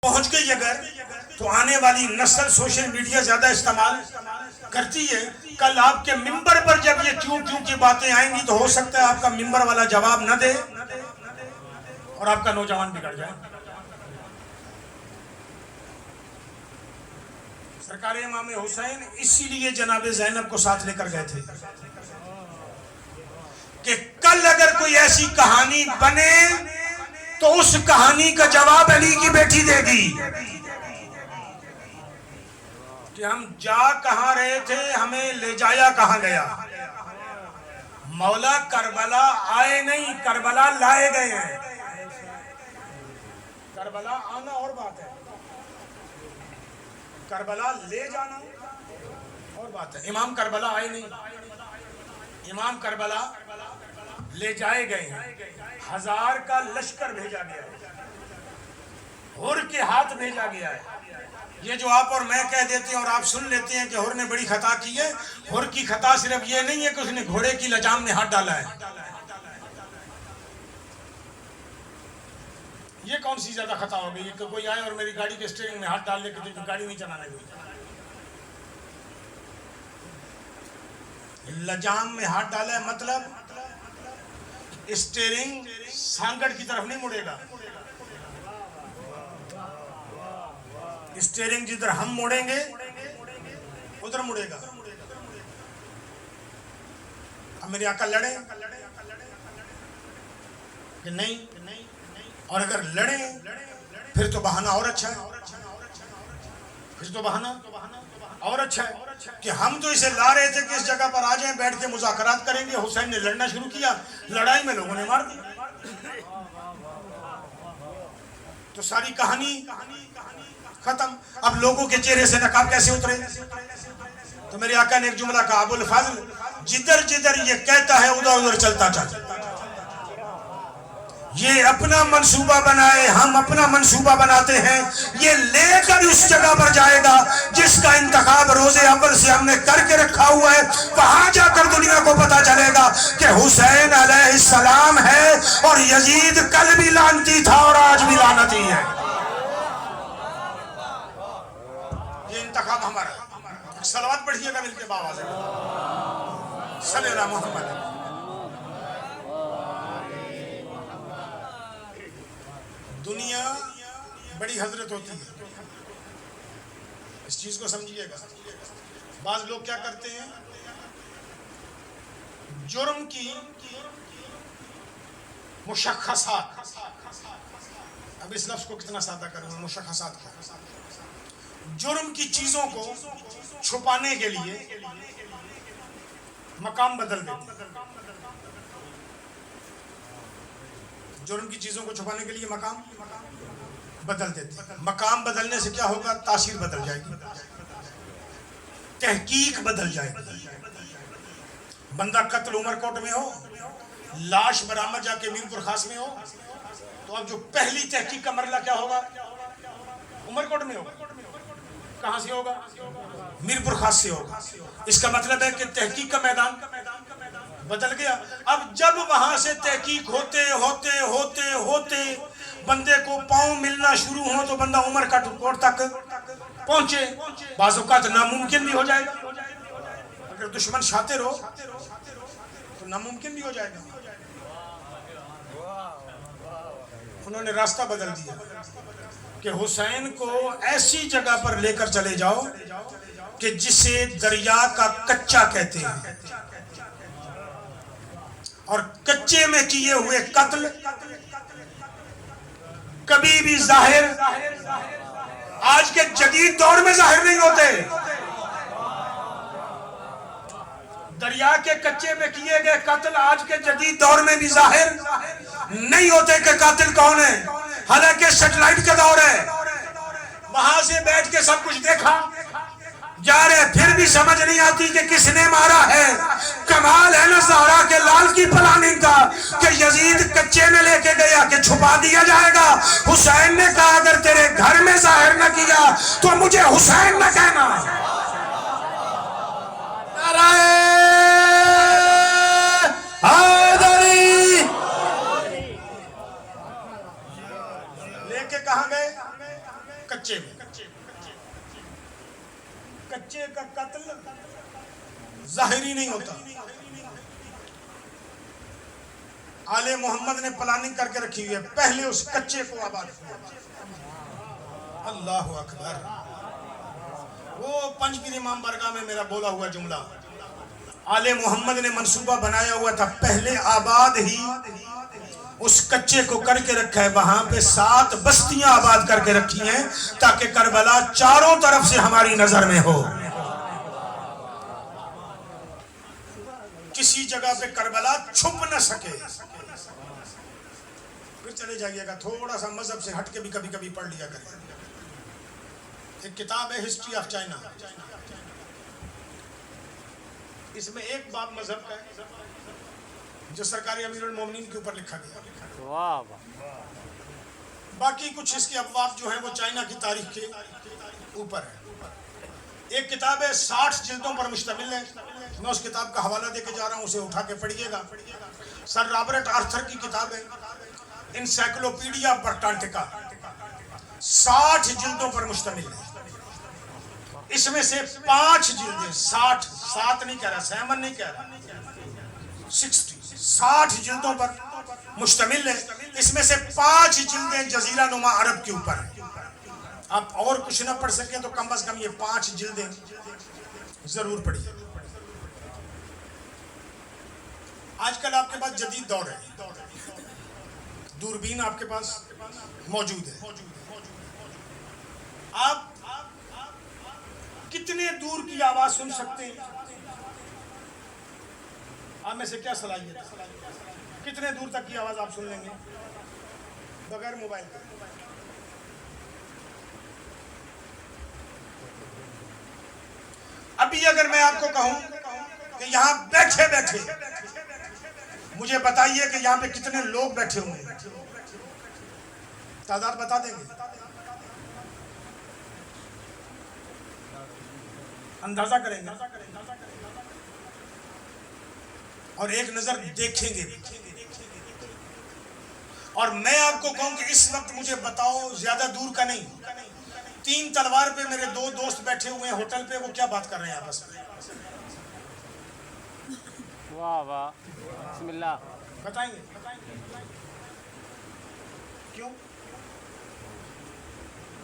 پہنچ گئی اگر تو آنے والی نسل سوشل میڈیا زیادہ استعمال کرتی ہے. کل آپ کے ممبر پر جب یہ کیوں کیوں کی باتیں آئیں گی تو ہو سکتا ہے آپ کا ممبر والا جواب نہ دے اور آپ کا نوجوان بگڑ جائے. سرکار امام حسین اسی لیے جناب زینب کو ساتھ لے کر گئے تھے کہ کل اگر کوئی ایسی کہانی بنے تو اس کہانی کا جواب علی کی بیٹی دے گی کہ ہم جا کہاں رہے تھے, ہمیں لے جایا کہاں گیا. مولا کربلا آئے نہیں, کربلا لائے گئے ہیں. کربلا آنا اور بات ہے, کربلا لے جانا اور بات ہے. امام کربلا آئے نہیں, امام کربلا لے جائے گئے ہیں. 1000 کا لشکر بھیجا گیا ہے, ہر کے ہاتھ بھیجا گیا ہے. یہ جو آپ اور میں کہہ دیتے ہیں اور آپ سن لیتے ہیں کہ ہر نے بڑی خطا کی ہے, ہر کی خطا صرف یہ نہیں ہے کہ اس نے گھوڑے کی لجام میں ہاتھ ڈالا ہے. یہ کون سی زیادہ خطا ہو گئی کہ کوئی آئے اور میری گاڑی کے اسٹیئرنگ میں ہاتھ ڈال لے کہ گاڑی نہیں چلانا گئی. لجام میں ہاتھ ڈالا ہے مطلب اسٹیئرنگ سانگڑ کی طرف نہیں مڑے گا. اسٹیئرنگ جدھر ہم موڑیں گے ادھر مڑے گا. اب میرے آقا لڑے کہ نہیں, اور اگر لڑے پھر تو بہانہ اور اچھا ہے, پھر تو بہانہ اور اچھا ہے کہ ہم تو اسے لا رہے تھے کہ اس جگہ پر آ جائیں, بیٹھ کے مذاکرات کریں گے. حسین نے لڑنا شروع کیا, لڑائی میں لوگوں نے مار دی. تو ساری کہانی ختم. اب لوگوں کے چہرے سے نقاب کیسے اترے؟ تو میرے آقا نے ایک جملہ کہا, ابو الفضل جدھر جدھر یہ کہتا ہے ادھر ادھر چلتا چل. یہ اپنا منصوبہ بنائے, ہم اپنا منصوبہ بناتے ہیں. یہ لے کر اس جگہ پر جائے گا جس کا انتخاب روز اول سے ہم نے کر کے رکھا ہوا ہے. وہاں جا کر دنیا کو پتا چلے گا کہ حسین علیہ السلام ہے اور یزید کل بھی لعنتی تھا اور آج بھی لعنتی ہے. یہ انتخاب ہمارا. صلوات پڑھیے گا مل کے بابا سے, صلی اللہ محمد. دنیا بڑی حضرت ہوتی ہے, اس چیز کو سمجھیے گا. بعض لوگ کیا کرتے ہیں, جرم کی مشخصات, اب اس لفظ کو کتنا سادہ کروں, مشخصات کیا, جرم کی چیزوں کو چھپانے کے لیے مقام بدل دیتے ہیں. جرم کی چیزوں کو چھپانے کے لیے مقام بدل دیتے ہیں. مقام بدلنے سے کیا ہوگا؟ تاثیر بدل جائے گی, تحقیق بدل جائے گی. بندہ قتل عمر کوٹ میں ہو, لاش برآمد جا کے میرپور خاص میں ہو, تو اب جو پہلی تحقیق کا مرحلہ کیا ہوگا؟ عمر کوٹ میں ہوگا. کہاں سے ہوگا؟ میرپور خاص سے ہوگا. اس کا مطلب ہے کہ تحقیق کا میدان بدل گیا. اب جب وہاں سے تحقیق ہوتے ہوتے ہوتے ہوتے بندے کو پاؤں ملنا شروع ہو تو بندہ عمر کا کوٹ تک پہنچے. بعض اوقات ناممکن بھی ہو جائے گا. اگر دشمن شاطر ہو تو ناممکن بھی ہو جائے گا. انہوں نے راستہ بدل دیا کہ حسین کو ایسی جگہ پر لے کر چلے جاؤ کہ جسے دریا کا کچا کہتے ہیں, اور کچے میں کیے ہوئے قتل کبھی بھی ظاہر آج کے جدید دور میں ظاہر نہیں ہوتے. دریا کے کچے میں کیے گئے قتل آج کے جدید دور میں بھی ظاہر نہیں ہوتے کہ قاتل کون ہے. حالانکہ سیٹلائٹ کا دور ہے, وہاں سے بیٹھ کے سب کچھ دیکھا جا رہے, پھر بھی سمجھ نہیں آتی کہ کس نے مارا ہے. کمال ہے نا زہرا کے لال کی پلاننگ کا کہ یزید کچے میں لے کے گیا کہ چھپا دیا جائے گا. حسین نے کہا اگر تیرے گھر میں ظاہر نہ کیا تو مجھے حسین نہ کہنا. لے کے کہاں گئے؟ کچے میں. کچے کا قتل ظاہری نہیں ہوتا. آل محمد نے پلاننگ کر کے رکھی ہوئی ہے، پہلے اس کچے کو آباد کیا. اللہ اکبر. وہ پنج پیر امام برگاہ میں میرا بولا ہوا جملہ، آل محمد نے منصوبہ بنایا ہوا تھا، پہلے آباد ہی اس کچے کو کر کے رکھا ہے. وہاں پہ 7 بستیاں آباد کر کے رکھی ہیں تاکہ کربلا چاروں طرف سے ہماری نظر میں ہو. کسی جگہ پہ کربلا چھپ نہ سکے. پھر چلے جائیے گا تھوڑا سا مذہب سے ہٹ کے بھی کبھی کبھی پڑھ لیا کریں. ایک کتاب ہے ہسٹری آف چائنا، اس میں ایک باب مذہب کا ہے جو سرکاری امیر المومنین کے اوپر لکھا گیا. باقی کچھ اس کے ابواب جو ہیں وہ چائنا کی تاریخ کے اوپر ہے. ایک کتاب ہے 60 جلدوں پر مشتمل ہے. میں اس کتاب کا حوالہ دے کے جا رہا ہوں، اسے اٹھا کے پڑھیے گا. سر رابرٹ آرتھر کی کتاب ہے انسائکلوپیڈیا برٹانٹیکا، 60 جلدوں پر مشتمل ہے. اس میں سے 5 جلدیں 7 نہیں کہہ رہا، 7 نہیں کہہ رہا، 60 جلدوں پر مشتمل ہے. اس میں سے 5 جلدیں جزیرہ نما عرب کے اوپر ہیں. آپ اور کچھ نہ پڑھ سکیں تو کم از کم یہ 5 جلدیں ضرور پڑھیے. آج کل آپ کے پاس جدید دور ہے، دوربین آپ کے پاس موجود ہے. آپ کتنے دور کی آواز سن سکتے ہیں؟ آپ میں سے کیا صلاحیت ہے؟ کتنے دور تک کی آواز آپ سن لیں گے بغیر موبائل کے؟ ابھی اگر میں آپ کو کہوں کہ یہاں بیٹھے بیٹھے مجھے بتائیے کہ یہاں پہ کتنے لوگ بیٹھے ہوئے ہیں، تعداد بتا دیں گے؟ اندازہ کریں گے اور ایک نظر دیکھیں گے. اور میں آپ کو کہوں کہ اس وقت مجھے بتاؤ، زیادہ دور کا نہیں، 3 تلوار پہ میرے 2 دوست بیٹھے ہوئے ہیں ہوٹل پہ، وہ کیا بات کر رہے ہیں آپس میں؟ واہ واہ، بسم اللہ. بتائیں گے کیوں؟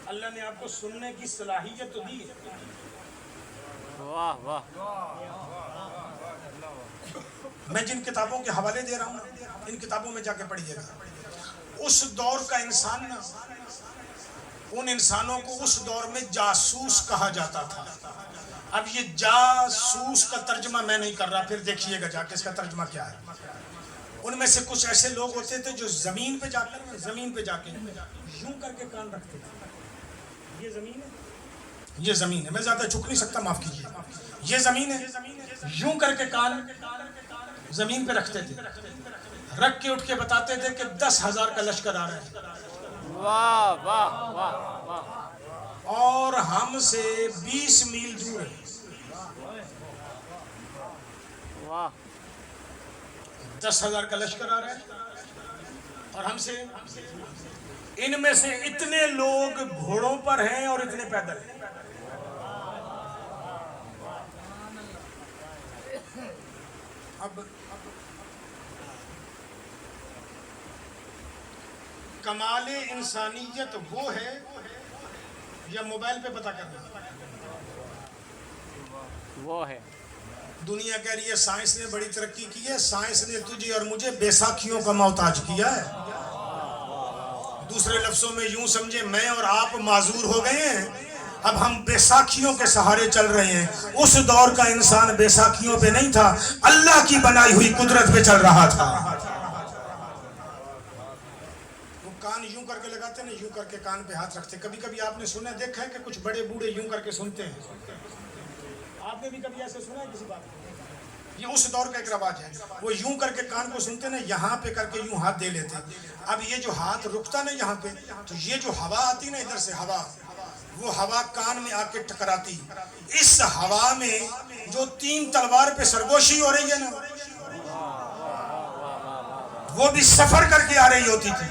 اللہ نے آپ کو سننے کی صلاحیت تو دی ہے. واہ واہ. میں جن کتابوں کے حوالے دے رہا ہوں ان کتابوں میں جا کے پڑھیے گا. اس دور کا انسان نا، ان انسانوں کو اس دور میں جاسوس کہا جاتا تھا. اب یہ جاسوس کا ترجمہ میں نہیں کر رہا، پھر دیکھیے گا جا کے اس کا ترجمہ کیا ہے. ان میں سے کچھ ایسے لوگ ہوتے تھے جو زمین پہ جا کے یوں کر کے کان رکھتے تھے. یہ زمین ہے، یہ زمین ہے، میں زیادہ جھک نہیں سکتا، معاف کیجیے. یہ زمین ہے، یوں کر کے کان زمین پہ رکھتے تھے، رکھ کے اٹھ کے بتاتے تھے کہ 10,000 کا لشکر آ رہا ہے. واہ واہ واہ واہ. اور ہم سے 20 میل دور ہے. واہ. 10,000 کا لشکر آ رہا ہے اور ہم سے، ان میں سے اتنے لوگ گھوڑوں پر ہیں اور اتنے پیدل ہیں. اب کمال انسانیت وہ ہے یا موبائل پہ پتہ کرنا؟ وہ ہے. دنیا کہہ رہی ہے سائنس نے بڑی ترقی کی ہے، سائنس نے تجھے اور مجھے بیساکھیوں کا محتاج کیا ہے. دوسرے لفظوں میں یوں سمجھے میں اور آپ معذور ہو گئے ہیں، اب ہم بیساکھیوں کے سہارے چل رہے ہیں. اس دور کا انسان بیساکھیوں پہ نہیں تھا، اللہ کی بنائی ہوئی قدرت پہ چل رہا تھا. وہ کان یوں کر کے لگاتے نا، یوں کر کے کان پہ ہاتھ رکھتے. کبھی کبھی آپ نے سنا دیکھا ہے کہ کچھ بڑے بوڑھے یوں کر کے سنتے ہیں؟ آپ نے بھی کبھی ایسے سنا ہے کسی بات کو؟ یہ اس دور کا ایک رواج ہے. وہ یوں کر کے کان کو سنتے نا، یہاں پہ کر کے یوں ہاتھ دے لیتے. اب یہ جو ہاتھ رکتا نا یہاں پہ، تو یہ جو ہوا آتی نا ادھر سے ہوا، وہ ہوا کان میں آ کے ٹکراتی. اس ہوا میں جو 3 تلوار پہ سرگوشی ہو رہی ہے نا، وہ بھی سفر کر کے آ رہی ہوتی تھی.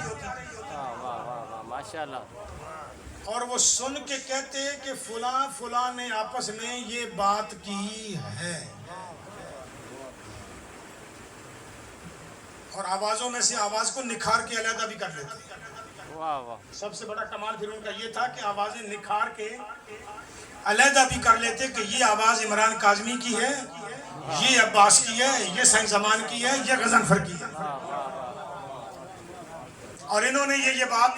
ماشاءاللہ. اور وہ سن کے کہتے کہ فلاں فلاں نے آپس میں یہ بات کی ہے، اور آوازوں میں سے آواز کو نکھار کے علیحدہ بھی کر لیتے۔ واہ واہ سب سے بڑا کمال پھر ان کا یہ تھا کہ آوازیں نکھار کے علیحدہ بھی کر لیتے کہ یہ آواز عمران کاظمی کی ہے، یہ عباس کی ہے، یہ سائنس زمان کی ہے، یہ غضنفر کی ہے، اور انہوں نے یہ بات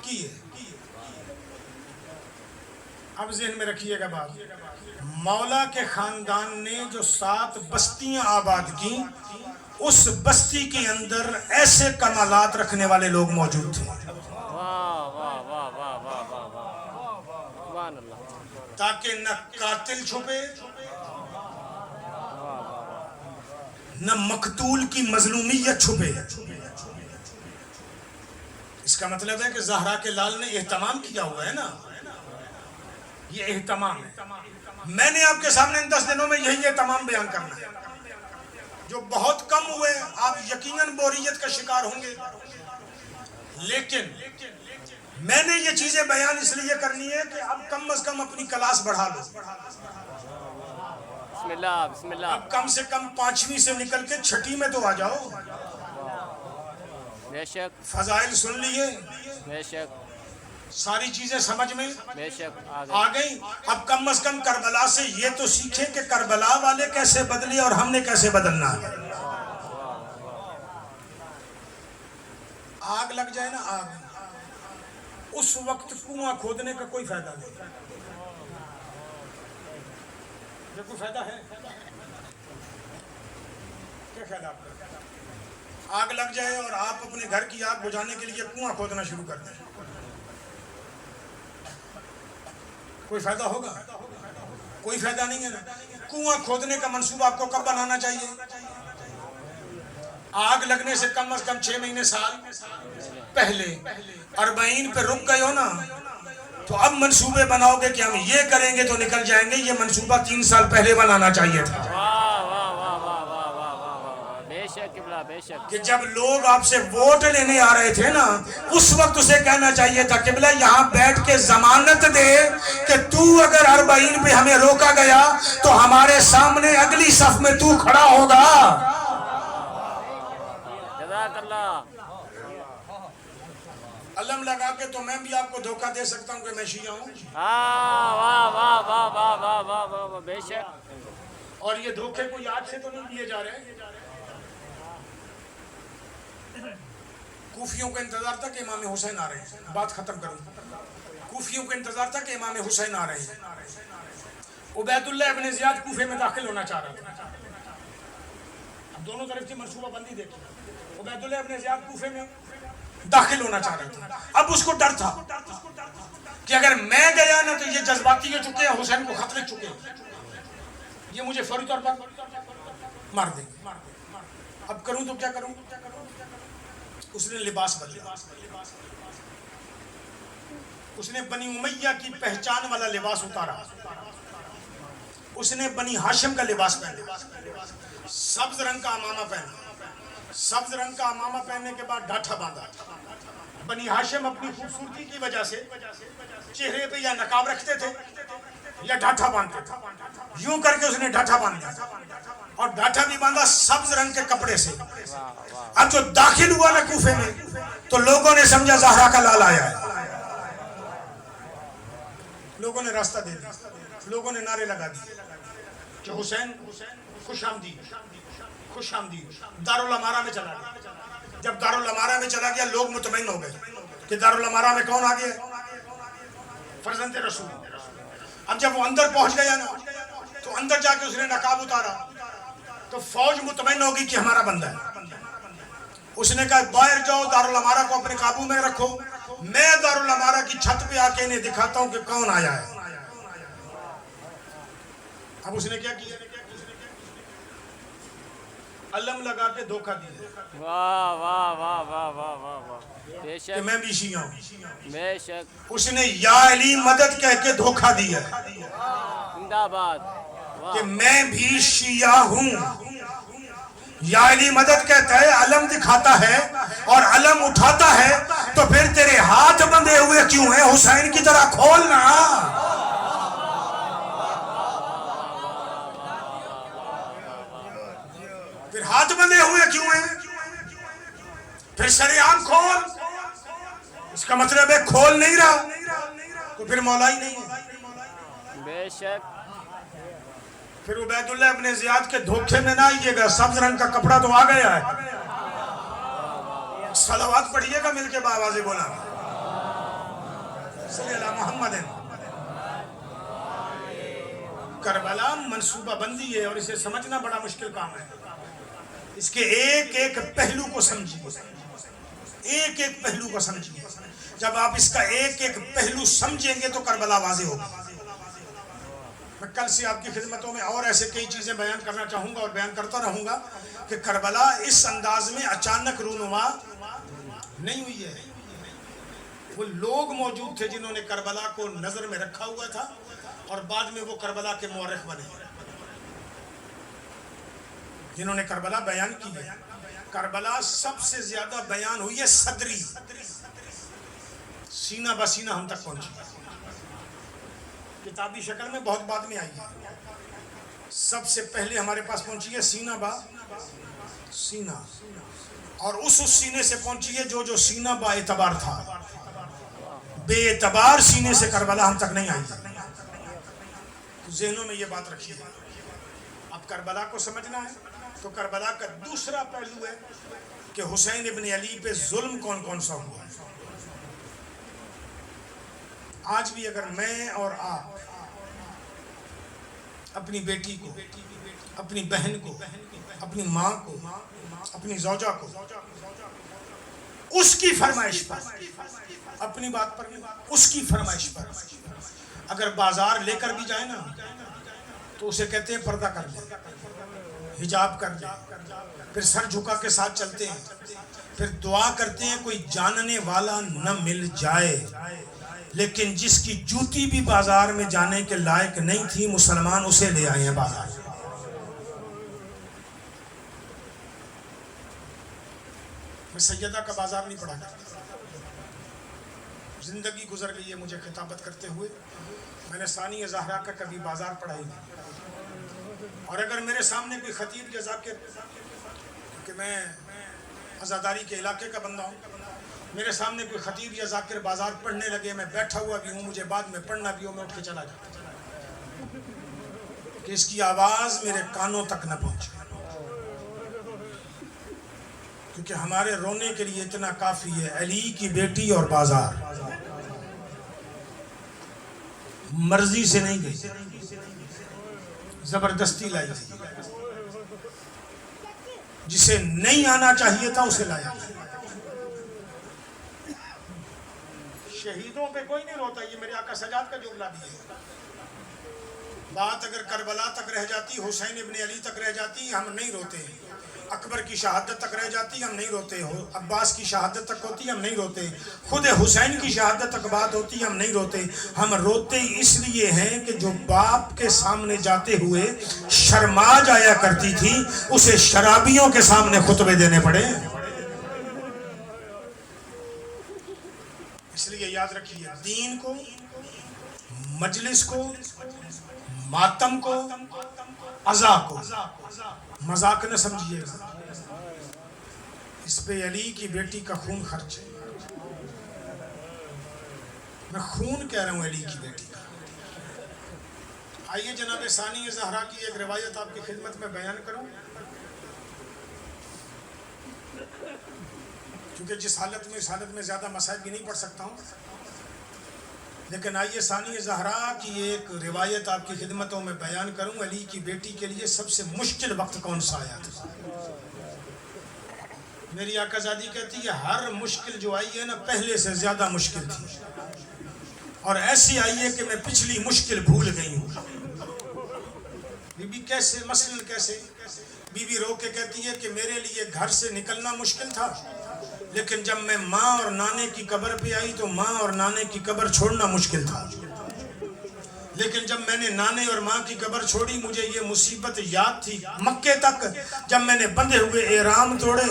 کی ہے۔ اب ذہن میں رکھیے گا بات، مولا کے خاندان نے جو 7 بستیاں آباد کی، اس بستی کے اندر ایسے کمالات رکھنے والے لوگ موجود تھے واہ واہ واہ واہ واہ واہ واہ سبحان اللہ تاکہ نہ قاتل چھپے، نہ مقتول کی مظلومیت چھپے۔ اس کا مطلب ہے کہ زہرا کے لال نے اہتمام کیا ہوا ہے نا، یہ اہتمام ہے۔ میں نے آپ کے سامنے ان 10 دنوں میں یہی اہتمام بیان کرنا ہے، جو بہت کم ہوئے، آپ یقیناً بوریت کا شکار ہوں گے، لیکن میں نے یہ چیزیں بیان اس لیے کرنی ہے کہ اب کم از کم اپنی کلاس بڑھا لو، بسم اللہ بسم اللہ اب کم سے کم 5ویں سے نکل کے 6ٹھی میں تو آ جاؤ، بے شک فضائل سن لیے، بے شک ساری چیزیں سمجھ میں بے شک آ گئی، اب کم از کم کربلا سے یہ تو سیکھیں کہ کربلا والے کیسے بدلے اور ہم نے کیسے بدلنا ہے۔ آگ لگ جائے نا، آگ، اس وقت کنواں کھودنے کا کوئی فائدہ نہیں، یہ کوئی فائدہ ہے؟ کیا خیال آپ کا؟ آگ لگ جائے اور آپ اپنے گھر کی آگ بجھانے کے لیے کنواں کھودنا شروع کر دیں، کوئی فائدہ ہوگا؟ کوئی فائدہ نہیں ہے نا۔ کنواں کھودنے کا منصوبہ آپ کو کب بنانا چاہیے؟ آگ لگنے سے کم از کم 6 مہینے سال پہلے۔ 40 پہ رک گئے ہو نا تو اب منصوبے بناؤ گے کہ ہم یہ کریں گے تو نکل جائیں گے، یہ منصوبہ 3 سال پہلے بنانا چاہیے تھا، واہ واہ واہ واہ واہ واہ واہ واہ بے شک قبلہ بے شک کہ جب لوگ آپ سے ووٹ لینے آ رہے تھے نا، اس وقت اسے کہنا چاہیے تھا قبلہ یہاں بیٹھ کے ضمانت دے کہ تو اگر 40 پہ ہمیں روکا گیا تو ہمارے سامنے اگلی صف میں تو کھڑا ہوگا۔ جزاک اللہ علم لگا کے تو میں بھی آپ کو دھوکہ دے سکتا ہوں کہ میں شیعہ ہوں، واہ واہ واہ واہ واہ واہ واہ واہ واہ بے شک اور یہ دھوکے کوئی آج سے تو نہیں دیے جا رہے۔ کوفیوں کا انتظار تھا کہ امام حسین آ رہے ہیں، بات ختم کروں، کوفیوں کا انتظار تھا کہ امام حسین آ رہے ہیں۔ عبید اللہ ابن زیاد کوفے میں داخل ہونا چاہ رہا تھا، اب دونوں طرف کی منصوبہ بندی دیکھی، عبید اللہ ابن زیاد کوفے میں داخل ہونا چاہ رہا تھا، اب اس کو ڈر تھا کہ اگر میں گیا نا تو یہ جذباتی ہو چکے ہیں، حسین کو خط لکھ چکے ہیں، یہ مجھے فوری طور پر مار دیں گے، اب کروں تو کیا کروں؟ اس نے لباس بدلا، اس نے بنی امیہ کی پہچان والا لباس اتارا، اس نے بنی ہاشم کا لباس پہنا، سبز رنگ کا امامہ پہنا، سبز رنگ کا امامہ پہننے کے بعد ڈھاٹھا باندھا۔ بنی ہاشم اپنی خوبصورتی کی وجہ سے چہرے پہ یا نقاب رکھتے تھے یا ڈھاٹھا باندھتے تھے، یوں کر کے اس نے ڈھاٹھا باندھا اور ڈھاٹھا بھی باندھا سبز رنگ کے کپڑے سے۔ اب جو داخل ہوا نا کوفے میں تو لوگوں نے سمجھا زہرا کا لال آیا ہے، لوگوں نے راستہ دے دیا، لوگوں نے نعرے لگا دیے کہ حسین خوش آمدید خوش آمدید۔ دارالامارہ میں چلا گیا، جب دارالامارہ میں چلا گیا لوگ مطمئن ہو گئے کہ دارالامارہ میں کون آ گیا؟ فرزند رسول۔ اب جب وہ اندر پہنچ گیا نا تو اندر جا کے اس نے نقاب اتارا تو فوج مطمئن ہوگی کہ ہمارا بندہ ہے۔ اس نے کہا باہر جاؤ، دارالامارہ کو اپنے قابو میں رکھو، میں دارالامارہ کی چھت پہ آ کے انہیں دکھاتا ہوں کہ کون آیا ہے۔ اب اس نے کیا کیا؟ علم لگا کے دھوکہ دیا واہ واہ واہ واہ واہ واہ واہ بے کہ شک میں بھی شیعہ ہوں، بے شک اس نے یا علی مدد کہہ کے دھوکہ دیا زندہ آباد کہ میں بھی شیعہ ہوں۔ یا علی مدد کہتا ہے، علم دکھاتا ہے اور علم اٹھاتا ہے، تو پھر تیرے ہاتھ بندھے ہوئے کیوں ہیں؟ حسین کی طرح کھولنا. پھر ہاتھ بندھے ہوئے کیوں ہیں؟ پھر شریعام کھول. اس کا مطلب ہے کھول نہیں رہا تو پھر مولا ہی نہیں ہے. بے شک. پھر عبید اللہ ابن زیاد کے دھوکے میں نہ آئیے گا. سبز رنگ کا کپڑا تو آ گیا ہے. صلوات پڑھیے گا مل کے باوازی بولا صلی اللہ محمد. کربلا منصوبہ بندی ہے اور اسے سمجھنا بڑا مشکل کام ہے. اس کے ایک ایک پہلو کو سمجھیے. ایک ایک پہلو کو سمجھیے. جب آپ اس کا ایک ایک پہلو سمجھیں گے تو کربلا واضح ہوگا. میں کل سے آپ کی خدمتوں میں اور ایسے کئی چیزیں بیان کرنا چاہوں گا اور بیان کرتا رہوں گا کہ کربلا اس انداز میں اچانک رونما نہیں ہوئی ہے. وہ لوگ موجود تھے جنہوں نے کربلا کو نظر میں رکھا ہوا تھا اور بعد میں وہ کربلا کے مورخ بنے, جنہوں نے کربلا بیان کی ہے. کربلا سب سے زیادہ بیان ہوئی ہے صدری, سینہ بسینہ ہم تک پہنچی. کتابی شکل میں بہت بعد میں آئی ہے. سب سے پہلے ہمارے پاس پہنچی ہے سینہ با سینہ, اور اس سینے سے پہنچی ہے جو سینہ با اعتبار تھا. بے اعتبار سینے سے کربلا ہم تک نہیں آئی ہے. ذہنوں میں یہ بات رکھیے. اب کربلا کو سمجھنا ہے تو کربلا کا دوسرا پہلو ہے کہ حسین ابن علی پہ ظلم کون کون سا ہوا. آج بھی اگر میں اور آپ اپنی بیٹی کو, اپنی بہن کو, اپنی ماں کو, اپنی زوجہ کو اس کی فرمائش پر, اپنی بات پر نہیں, اس کی فرمائش پر اگر بازار لے کر بھی جائے نا تو اسے کہتے ہیں پردہ کر لے, حجاب کر لے, پھر سر جھکا کے ساتھ چلتے ہیں, پھر دعا کرتے ہیں کوئی جاننے والا نہ مل جائے. لیکن جس کی جوتی بھی بازار میں جانے کے لائق نہیں تھی مسلمان اسے لے آئے ہیں بازار. میں سیدہ کا بازار نہیں پڑھا کرتا. زندگی گزر گئی ہے مجھے خطابت کرتے ہوئے. میں نے ثانی زہرا کا کبھی بازار پڑھائی نہیں. اور اگر میرے سامنے کوئی خطیب یا ذاکر, کہ میں عزاداری کے علاقے کا بندہ ہوں, میرے سامنے کوئی خطیب یا ذاکر بازار پڑھنے لگے, میں بیٹھا ہوا بھی ہوں, مجھے بعد میں پڑھنا بھی ہو, میں اٹھ کے چلا جاتا کہ اس کی آواز میرے کانوں تک نہ پہنچے. کیونکہ ہمارے رونے کے لیے اتنا کافی ہے. علی کی بیٹی اور بازار مرضی سے نہیں گئی, زبردستی لائی تھی. جسے نہیں آنا چاہیے تھا اسے لایا. شہیدوں پہ کوئی نہیں روتا, یہ میرے آقا سجاد کا جملہ بھی ہے. بات اگر کربلا تک رہ جاتی, حسین ابن علی تک رہ جاتی, ہم نہیں روتے. اکبر کی شہادت تک رہ جاتی, ہم نہیں روتے. عباس کی شہادت تک ہوتی, ہم نہیں روتے. خود حسین کی شہادت تک بات ہوتی, ہم نہیں روتے. ہم روتے اس لیے ہیں کہ جو باپ کے سامنے جاتے ہوئے شرما جایا کرتی تھی اسے شرابیوں کے سامنے خطبے دینے پڑے. اس لیے یاد رکھیے, دین کو, مجلس کو, ماتم کو, عزا کو مذاق نہ سمجھیے گا. اس پہ علی کی بیٹی کا خون خرچ ہے. میں خون کہہ رہا ہوں علی کی بیٹی کا. آئیے جناب ثانی زہرا کی ایک روایت آپ کی خدمت میں بیان کروں, کیونکہ جس حالت میں اس حالت میں زیادہ مسائل بھی نہیں پڑھ سکتا ہوں. لیکن آئیے ثانی زہرا کی ایک روایت آپ کی خدمتوں میں بیان کروں. علی کی بیٹی کے لیے سب سے مشکل وقت کون سا آیا تھا؟ میری آقا زادی کہتی ہے ہر مشکل جو آئی ہے نا پہلے سے زیادہ مشکل تھی, اور ایسی آئی ہے کہ میں پچھلی مشکل بھول گئی ہوں. بی بی کیسے, مثلاً کیسے؟ بی بی رو کے کہتی ہے کہ میرے لیے گھر سے نکلنا مشکل تھا, لیکن جب میں ماں اور نانے کی قبر پہ آئی تو ماں اور نانے کی قبر چھوڑنا مشکل تھا. لیکن جب میں نے نانے اور ماں کی قبر چھوڑی مجھے یہ مصیبت یاد تھی مکے تک, جب میں نے بندھے ہوئے احرام توڑے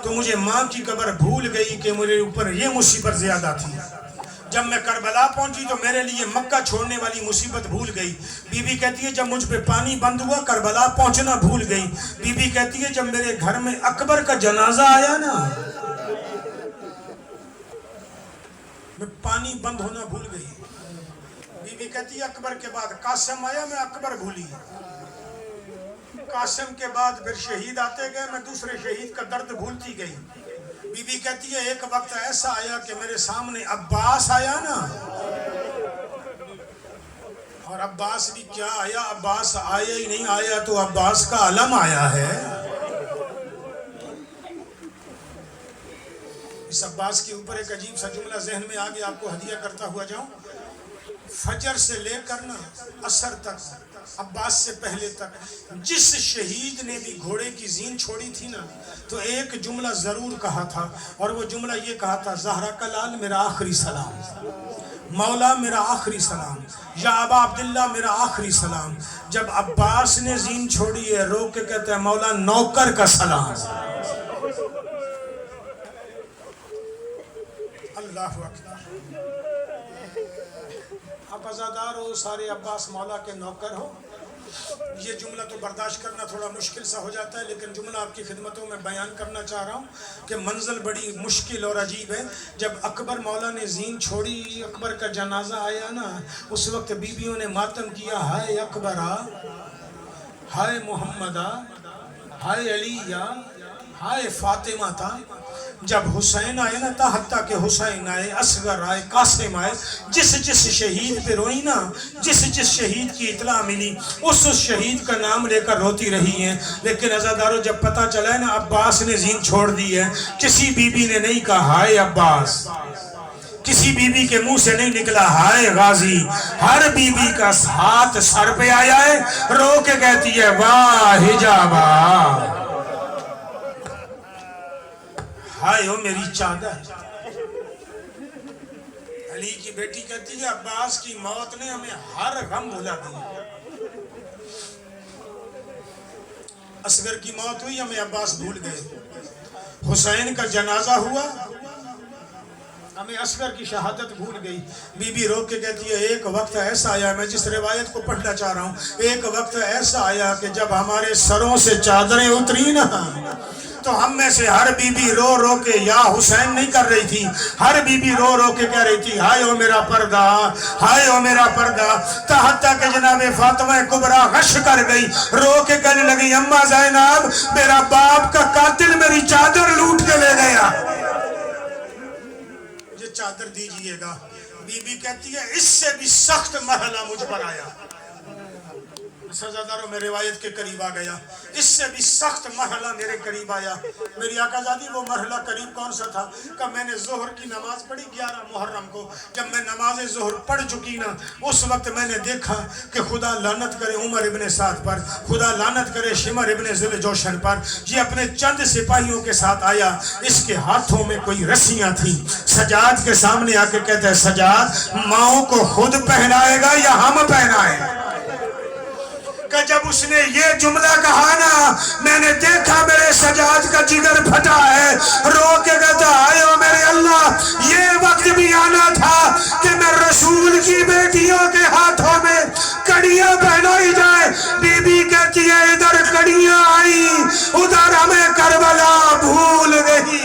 تو مجھے ماں کی قبر بھول گئی کہ میرے اوپر یہ مصیبت زیادہ تھی. جب میں کربلا پہنچی تو میرے لیے مکہ چھوڑنے والی مصیبت بھول گئی. بی بی کہتی ہے جب مجھ پہ پانی بند ہوا کربلا پہنچنا بھول گئی. بی بی کہتی ہے جب میرے گھر میں اکبر کا جنازہ آیا نا میں پانی بند ہونا بھول گئی. بی بی کہتی ہے اکبر کے بعد قاسم آیا میں اکبر بھولی. قاسم کے بعد پھر شہید آتے گئے میں دوسرے شہید کا درد بھولتی گئی. بی بی کہتی ہے ایک وقت ایسا آیا کہ میرے سامنے عباس آیا نا اور عباس بھی کیا آیا عباس آیا ہی نہیں آیا تو عباس کا علم آیا ہے. اس عباس کے اوپر ایک عجیب سا جملہ ذہن میں آگے آپ کو ہدیہ کرتا ہوا جاؤں. فجر سے لے کر نا عصر تک عباس سے پہلے تک جس شہید نے بھی گھوڑے کی زین چھوڑی تھی نا تو ایک جملہ ضرور کہا تھا اور وہ جملہ یہ کہا تھا زہرا کا لال میرا آخری سلام, مولا میرا آخری سلام, یا ابا عبداللہ میرا آخری سلام. جب عباس نے زین چھوڑی ہے رو کے کہتا ہے مولا نوکر کا سلام. اللہ اکبر. آپ عزادار ہو سارے عباس مولا کے نوکر ہو. یہ جملہ تو برداشت کرنا تھوڑا مشکل سا ہو جاتا ہے لیکن جملہ آپ کی خدمتوں میں بیان کرنا چاہ رہا ہوں کہ منزل بڑی مشکل اور عجیب ہے. جب اکبر مولا نے زین چھوڑی اکبر کا جنازہ آیا نا اس وقت بیویوں نے ماتم کیا ہائے اکبرہ, ہائے محمدہ, ہائے علیہ, ہائے فاطمہ تھا. جب حسین آئے نا تا حتیٰ کہ حسین آئے, اصغر آئے, قاسم آئے, جس شہید پہ روئی نا, جس شہید کی اطلاع ملی اس شہید کا نام لے کر روتی رہی ہیں. لیکن عزادارو جب پتہ چلا ہے نا عباس نے زین چھوڑ دی ہے کسی بی بی نے نہیں کہا ہائے عباس, کسی بی بی کے منہ سے نہیں نکلا ہائے غازی. ہر بی بی کا ہاتھ سر پہ آیا ہے رو کے کہتی ہے واہ حجابہ, ہائے ہو میری چادر. علی کی بیٹی کہتی ہے عباس کی موت نے ہمیں ہر غم بھلا دیا. اصغر کی موت ہوئی ہمیں عباس بھول گئے. حسین کا جنازہ ہوا ہمیں اصغر کی شہادت بھول گئی. بی بی رو کے کہتی ہے ایک وقت ایسا آیا, میں جس روایت کو پڑھنا چاہ رہا ہوں, ایک وقت ایسا آیا کہ جب ہمارے سروں سے چادریں اتری نا تو ہم میں سے ہر بی بی رو رو کے یا حسین نہیں کر رہی تھی, ہر بی بی رو رو کے کہہ رہی تھی ہائے او میرا پردہ, ہائے او میرا پردہ. حتیٰ کہ جناب فاطمہ کبریٰ غش کر گئی, رو کے کہنے لگی اماں زینب میرا باپ کا قاتل میری چادر لوٹ کے لے گیا, یہ چادر دیجئے گا. بی بی کہتی ہے اس سے بھی سخت مرحلہ مجھ پر آیا. سزاداروں میں روایت کے قریب آ گیا, اس سے بھی سخت مرحلہ میرے قریب آیا. میری آقا زادی وہ مرحلہ قریب کون سا تھا کہ میں نے ظہر کی نماز پڑھی 11 محرم کو. جب میں نماز ظہر پڑھ چکی نا اس وقت میں نے دیکھا کہ خدا لعنت کرے عمر ابن سعد پر, خدا لعنت کرے شمر ابن ذل جوشن پر. یہ اپنے چند سپاہیوں کے ساتھ آیا, اس کے ہاتھوں میں کوئی رسیاں تھیں. سجاد کے سامنے آ کے کہتا ہے سجاد ماؤں کو خود پہنائے گا یا ہم پہنائیں؟ کہ جب اس نے یہ جملہ کہا نا میں نے دیکھا میرے سجاد کا جگر پھٹا ہے, رو کے کہتا آئے او میرے اللہ یہ وقت بھی آنا تھا کہ میں رسول کی بیٹیوں کے ہاتھوں میں کڑیاں پہنائی جائے. بی بی کہتی ہے ادھر کڑیاں آئی ادھر ہمیں کربلا بھول گئی.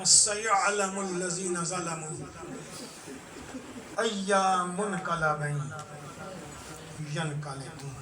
سَيَعْلَمُ الَّذِينَ ظَلَمُوا أَيَّ مُنْقَلَبٍ يَنْقَلِبُونَ.